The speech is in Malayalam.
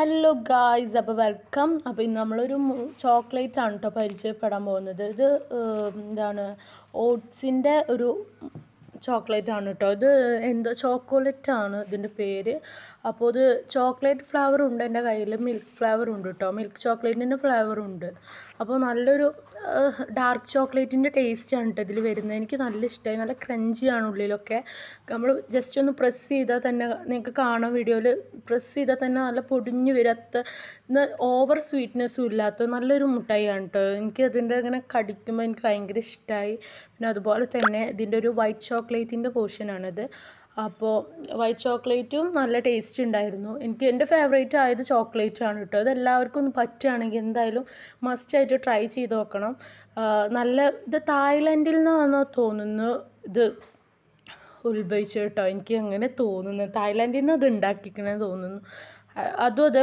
ഹലോ ഗായ്സ്, അപ്പോൾ വെൽക്കം. അപ്പോൾ ഇന്ന് നമ്മളൊരു ചോക്ലേറ്റ് ആണ് കേട്ടോ പരിചയപ്പെടാൻ പോകുന്നത്. ഇത് എന്താണ് ഓട്സിൻ്റെ ഒരു ചോക്ലേറ്റ് ആണ് കേട്ടോ. ഇത് എന്തോ ചോക്കോലേറ്റ് ആണ് ഇതിൻ്റെ പേര്. അപ്പോൾ ഇത് ചോക്ലേറ്റ് ഫ്ലേവർ ഉണ്ട് എൻ്റെ കയ്യിൽ, മിൽക്ക് ഫ്ലേവർ ഉണ്ട് കേട്ടോ. മിൽക്ക് ചോക്ലേറ്റിൻ്റെ ഫ്ലേവർ ഉണ്ട്. അപ്പോൾ നല്ലൊരു ഡാർക്ക് ചോക്ലേറ്റിൻ്റെ ടേസ്റ്റ് ആണ് കേട്ടോ ഇതിൽ വരുന്നത്. എനിക്ക് നല്ല ഇഷ്ടമായി. നല്ല ക്രഞ്ചിയാണ് ഉള്ളിലൊക്കെ. നമ്മൾ ജസ്റ്റ് ഒന്ന് പ്രസ് ചെയ്താൽ തന്നെ നിങ്ങൾക്ക് കാണാം, വീഡിയോയിൽ പ്രസ് ചെയ്താൽ തന്നെ നല്ല പൊടിഞ്ഞ് വരാത്ത, ഓവർ സ്വീറ്റ്നെസ്സും ഇല്ലാത്ത നല്ലൊരു മിഠായിയാണ് കേട്ടോ. എനിക്ക് അതിൻ്റെ ഇങ്ങനെ കടിക്കുമ്പോൾ എനിക്ക് ഭയങ്കര ഇഷ്ടമായി. പിന്നെ അതുപോലെ തന്നെ ഇതിൻ്റെ ഒരു വൈറ്റ് ചോക്ലേറ്റിൻ്റെ പോർഷനാണിത്. അപ്പോൾ വൈറ്റ് ചോക്ലേറ്റും നല്ല ടേസ്റ്റ് ഉണ്ടായിരുന്നു. എനിക്ക് എൻ്റെ ഫേവറേറ്റ് ആയത് ചോക്ലേറ്റ് ആണ് കേട്ടോ. അത് എല്ലാവർക്കും ഒന്ന് പറ്റുകയാണെങ്കിൽ എന്തായാലും മസ്റ്റായിട്ട് ട്രൈ ചെയ്ത് നോക്കണം. ഇത് തായ്ലൻഡിൽ നിന്നാണെന്ന് തോന്നുന്നു ഇത് ഉത്ഭവിച്ചത് കേട്ടോ. എനിക്ക് അങ്ങനെ തോന്നുന്നു തായ്ലാൻഡിൽ നിന്ന് അത് ഉണ്ടാക്കിക്കണമെന്ന് തോന്നുന്നു. അതും അതേ